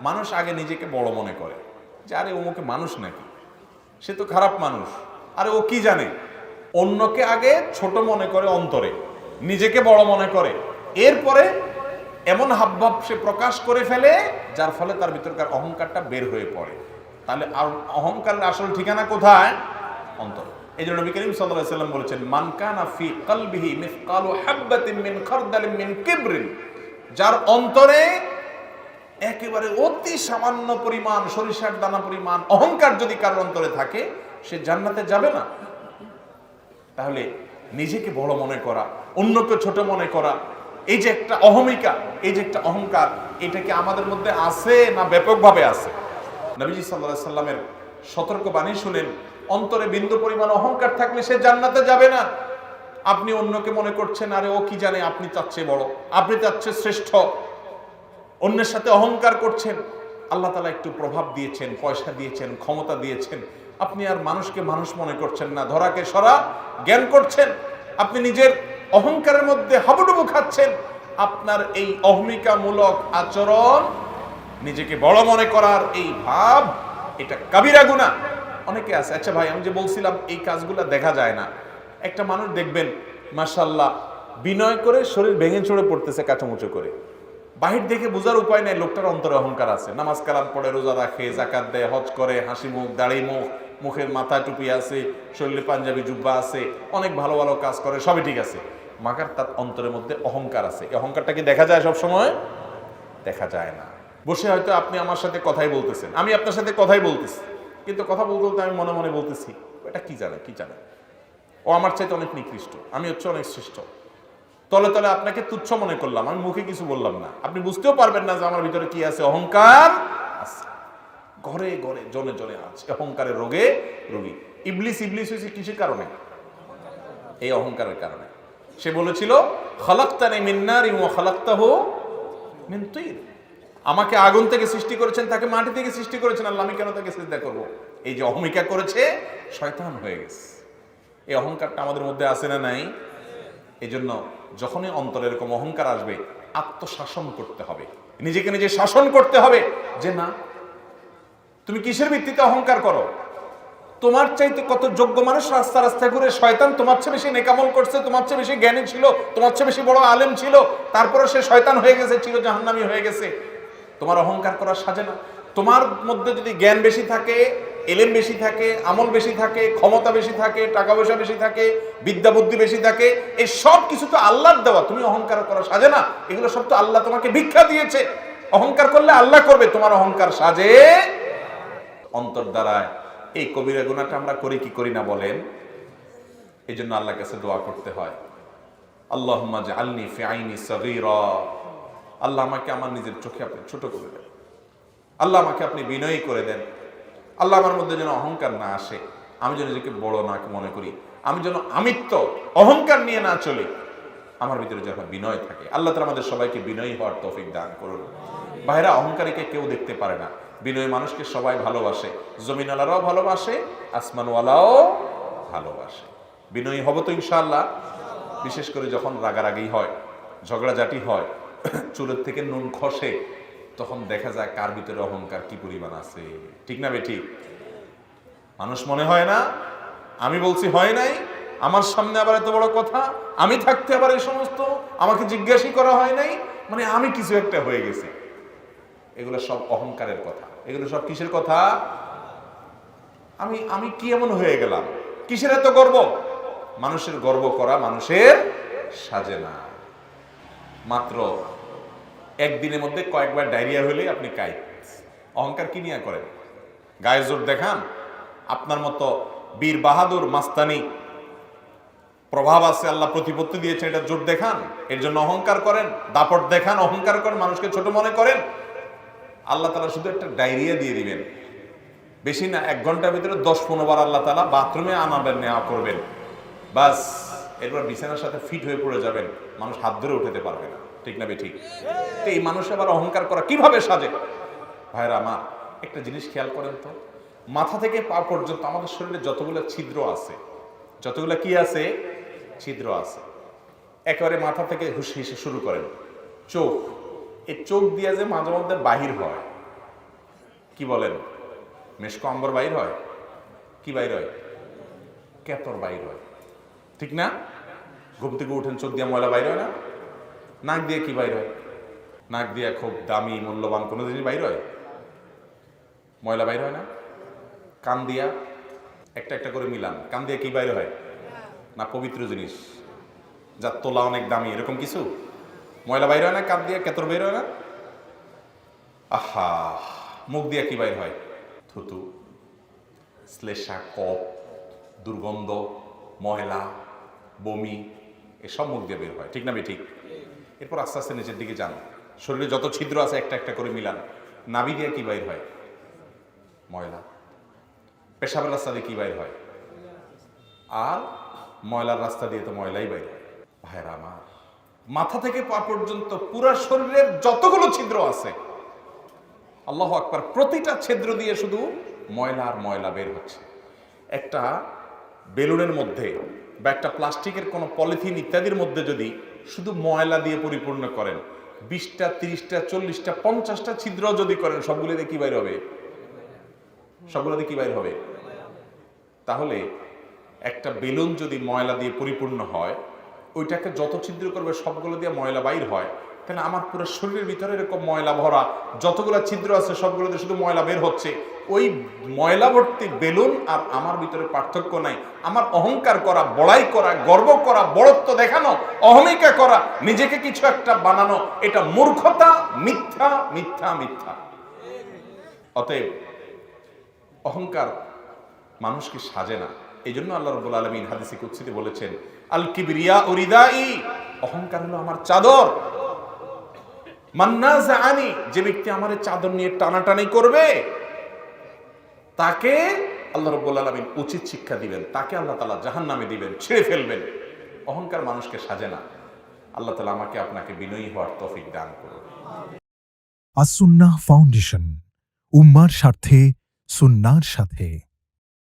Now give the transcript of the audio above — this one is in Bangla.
মানুষ আগে নিজেকে বড় মনে করে যে আরে অমুকে মানুষ নাকি, সে তো খারাপ মানুষ, আরে ও কি জানে। অন্যকে আগে ছোট মনে করে অন্তরে, নিজেকে বড় মনে করে, এরপরে এমন হাবভাব সে প্রকাশ করে ফেলে যার ফলে তার ভিতরকার অহংকারটা বের হয়ে পড়ে। তাহলে অহংকারের আসল ঠিকানা কোথায়? অন্তর। এই জন্য নবী করিম সাল্লাল্লাহু আলাইহি ওয়াসাল্লাম বলেছেন, মান কানা ফি কলবিহি মিসকালু হাববাতিন মিন খারদালিন মিন কিবরিন, যার অন্তরে একেবারে অতি সামান্য পরিমাণ, সরিষার দানা পরিমাণ অহংকার যদি কারোর অন্তরে থাকে, সে জান্নাতে যাবে না। তাহলে নিজেকে বড় মনে করা, অন্যকে ছোট মনে করা, এই যে একটা অহমিকা, এই যে একটা অহংকার, এটা কি আমাদের মধ্যে আছে না ব্যাপকভাবে আছে? নবীজি সাল্লাল্লাহু আলাইহি সাল্লামের সতর্ক বাণী শুনেন, অন্তরে বিন্দু পরিমাণ অহংকার থাকলে সে জান্নাতে যাবে না। আপনি অন্যকে মনে করছেন আরে ও কি জানে, আপনি তার চেয়ে বড়, আপনি তার চেয়ে শ্রেষ্ঠ, অন্যের সাথে অহংকার করছেন। আল্লাহ তাআলা একটু প্রভাব দিয়েছেন, পয়সা দিয়েছেন, ক্ষমতা দিয়েছেন, আপনি আর মানুষকে মানুষ মনে করছেন না, ধরাকে সরা জ্ঞান করছেন, আপনি নিজের অহংকারের মধ্যে হাবুডুবু খাচ্ছেন। আপনার এই অহমিকামূলক আচরণ, নিজেকে বড় মনে করার এই ভাব, এটা কাবিরা গুনাহ। অনেকে আছে, আচ্ছা ভাই আমি যে বলছিলাম এই কাজগুলো দেখা যায় না, একটা মানুষ দেখবেন মাশাআল্লাহ বিনয় করে শরীর ভেঙে চড়ে পড়তেছে কাঁচামুচো করে, বাহির দেখে বোঝার উপায় নাই লোকটার অন্তরে অহংকার আছে, নামাজ কালাম পড়ে, রোজা রাখে, যাকাত দেয়, হজ করে, হাসি মুখ, দাড়ি মুখ, মুখের মাথা টুপি আছে, শরীরে পাঞ্জাবি জুব্বা আছে, অনেক ভালো ভালো কাজ করে, সবই ঠিক আছে, মাগার তার অন্তরের মধ্যে অহংকার আছে। এই অহংকারটা কি দেখা যায়? সব সময় দেখা যায় না। বসে হয়তো আপনি আমার সাথে কথাই বলতেছেন, আমি আপনার সাথে কথাই বলতেছি, কিন্তু কথা বলতে বলতে আমি মনে মনে বলতেছি এটা কি জানে, কি জানে, ও আমার চাইতে অনেক নিকৃষ্ট, আমি হচ্ছে অনেক শ্রেষ্ঠ। তলে তলে আপনাকে তুচ্ছ মনে করলাম, আমি মুখে কিছু বললাম না, আপনি বুঝতেও পারবেন না যে আমার ভিতরে কি আছে, অহংকার আছে, ঘরে ঘরে জনে জনে আছে, অহংকারের রোগে রোগী। ইবলিস হয়েছে কিসের কারণে? এই অহংকারের কারণে। সে বলেছিল খালাকতানি মিন নারিন ওয়া খালাকতাহু মিন তিন, আমাকে আগুন থেকে সৃষ্টি করেছেন, তাকে মাটি থেকে সৃষ্টি করেছেন, আল্লাহ আমি কেন তাকে সিজদা করব? এই যে অহমিকা করেছে, শয়তান হয়ে গেছে। এই অহংকারটা আমাদের মধ্যে আছে না নাই? এই জন্য যখনই অন্তরে এরকম অহংকার আসবে, আত্মশাসন করতে হবে, নিজেকে নিজে শাসন করতে হবে যে না, তুমি কিসের ভিত্তিতে অহংকার করো? তোমার চাইতে কত যোগ্য মানুষ রাস্তা রাস্তায় ঘুরে, শয়তান তোমার চেয়ে বেশি নেকামল করছে, তোমার চেয়ে বেশি জ্ঞানী ছিল, তোমার চেয়ে বেশি বড় আলেম ছিল, তারপরে সে শয়তান হয়ে গেছে, চির জাহান্নামী হয়ে গেছে। তোমার অহংকার করা সাজে না। তোমার মধ্যে যদি জ্ঞান বেশি থাকে, এলেম বেশি থাকে, আমল বেশি থাকে, ক্ষমতা বেশি থাকে, টাকা পয়সা বেশি থাকে, বিদ্যা বুদ্ধি বেশি থাকে, এই সব কিছু তো আল্লাহর দেওয়া, তুমি অহংকার করা সাজে না। এগুলো সব তো আল্লাহ তোমাকে ভিক্ষা দিয়েছে। অহংকার করলে আল্লাহ করবে, তোমার অহংকার সাজে অন্তর দ্বারায়। এই কবিরা গুনাহটা আমরা করি কি করি না বলেন? এই জন্য আল্লাহর কাছে দোয়া করতে হয়, আল্লাহুম্মা জাআলনি ফি আইনি সগীরা, আল্লাহ আমাকে আমার নিজের চোখে আপনি ছোট করে দেন, আল্লাহ আমাকে আপনি বিনয়ী করে দেন, আল্লাহ আমার মধ্যে যেন অহংকার না আসে, আমি যেন নিজেকে বড় না মনে করি, আমি যেন আমিত্ব অহংকার নিয়ে না চলি, আমার ভিতরে যেন বিনয় থাকে। আল্লাহ তাআলা আমাদের সবাইকে বিনয়ী হওয়ার তৌফিক দান করুন। ভাইরা, অহংকারীকে কেউ দেখতে পারে না, বিনয়ী মানুষকে সবাই ভালোবাসে, জমিনওয়ালারাও ভালোবাসে, আসমানওয়ালাও ভালোবাসে। বিনয়ী হব তো ইনশাআল্লাহ। বিশেষ করে যখন রাগারাগি হয়, ঝগড়াঝাটি হয়, চুলের থেকে নুন খসে, তখন দেখা যায় কার ভিতরে অহংকার কি পরিমাণ আছে। ঠিক না বেঠিক? মানুষ মনে হয় না, আমি বলছি হয় নাই, আমার সামনে আবার এত বড় কথা, আমি থাকতে আবার এই সমস্ত, আমাকে জিজ্ঞাসা করা হয় নাই, মানে আমি কিছু একটা হয়ে গেছি। এগুলো সব অহংকারের কথা। এগুলো সব কিসের কথা? আমি কি এমন হয়ে গেলাম? কিসের এত গর্ব? মানুষের গর্ব করা মানুষের সাজে না। মাত্র একদিনের মধ্যে কয়েকবার ডায়রিয়া হলে আপনি কাইত। অহংকার কি নিয়ে করেন? গায়ে জোর দেখান, আপনার মতো বীর বাহাদুর মাস্তানি প্রভাব আছে, আল্লাহ প্রতিপত্তি দিয়েছেন, এটা জোর দেখান, এর জন্য অহংকার করেন, দাপট দেখান, অহংকার করেন, মানুষকে ছোট মনে করেন। আল্লাহ তাআলা শুধু একটা ডায়রিয়া দিয়ে দিবেন, বেশি না, 1 ঘন্টার ভিতরে 10-15 বার আল্লাহ তাআলা বাথরুমে আনাবেন, নেওয়া করবেন, বাস। এরপর বিছানার সাথে ফিট হয়ে পড়ে যাবেন, মানুষ হাত ধরে উঠাতে পারবে না। ঠিক না বেঠিক? তো এই মানুষ আবার অহংকার করা কিভাবে সাজে? ভাইরা আমার, একটা জিনিস খেয়াল করেন তো, মাথা থেকে পা পর্যন্ত আমাদের শরীরে যতগুলো ছিদ্র আছে, যতগুলো কি আছে, ছিদ্র আছে, একেবারে মাথা থেকে হুসে শুরু করেন, চোখ, এই চোখ দিয়ে যে মাঝে মধ্যে বাহির হয়, কি বলেন? মেশকো আম্বর বাইর হয়, কি বাইর হয়? কেতর বাইর হয়, ঠিক না? ঘুম থেকে উঠেন, চোখ দিয়ে ময়লা বাইর হয় না? নাক দিয়ে কি বাইর হয়? নাক দিয়ে খুব দামি মূল্যবান কোনো জিনিস বাইর হয়, ময়লা বাইর হয় না? কান দিয়া একটা একটা করে মিলান, কান দিয়ে কি বাইর হয়? না পবিত্র জিনিস যার তোলা অনেক দামি, এরকম কিছু ময়লা বাইর হয় না? কান দিয়ে কেতর বের হয় না? আহা, মুখ দিয়ে কি বাইর হয়? থুতু, শ্লেষা, কফ, দুর্গন্ধ, ময়লা, বমি, এসব মুখ দিয়ে বের হয়, ঠিক না ঠিক? এরপর আস্তে আস্তে নিচের দিকে যান, শরীরে যত ছিদ্র আছে একটা একটা করে মিলান। নাভি দিয়ে কি বাইর হয়? ময়লা। পেশাবের রাস্তা দিয়ে কি বাইর হয়? আর ময়লার রাস্তা দিয়ে তো ময়লাই বাইর হয়। ভাইরা আমার, মাথা থেকে পা পর্যন্ত পুরো শরীরের যতগুলো ছিদ্র আছে, আল্লাহু আকবার, প্রতিটা ছিদ্র দিয়ে শুধু ময়লা আর ময়লা বের হচ্ছে। একটা বেলুনের মধ্যে বা একটা প্লাস্টিকের কোনো পলিথিন ইত্যাদির মধ্যে যদি শুধু ময়লা দিয়ে পরিপূর্ণ করেন, 20টা 30টা 40টা 50টা ছিদ্র যদি করেন, সবগুলোতে কি বাইর হবে? সবগুলোতে কি বাইর হবে? তাহলে একটা বেলুন যদি ময়লা দিয়ে পরিপূর্ণ হয়, ওইটাকে যত ছিদ্র করবে সবগুলো দিয়ে ময়লা বাইর হয়, তাহলে আমার পুরো শরীরের ভিতরে এরকম ময়লা ভরা যতগুলো ছিদ্র আছে সবগুলোতে শুধু ময়লা বের হচ্ছে। ওই ময়লা ভর্তি বেলুন আর আমার ভিতরে পার্থক্য নাই। আমার অহংকার করা, বড়াই করা, গর্ব করা, বড়ত্ব দেখানো, অহমিকা করা, নিজেকে কিছু একটা বানানো, এটা মূর্খতা, মিথ্যা মিথ্যা মিথ্যা। অতএব অহংকার মানুষকে সাজে না। এই জন্য আল্লাহ রাব্বুল আলামিন হাদিসে কুদসিতে বলেছেন, আল কিবরিয়া উরিদাই, অহংকার হলো আমার চাদর। মান্নাজাআনি, যে ব্যক্তি আমার চাদর নিয়ে টানাটানি করবে তাকে আল্লাহ রাব্বুল আলামিন উচিত শিক্ষা দিবেন, তাকে আল্লাহ তাআলা জাহান্নামে দিবেন, ছেড়ে ফেলবেন। অহংকার মানুষকে সাজে না। আল্লাহ তাআলা আমাকে আপনাকে বিনয়ী হওয়ার তৌফিক দান করুন। আস-সুন্নাহ ফাউন্ডেশন, উম্মার স্বার্থে সুন্নাহর সাথে।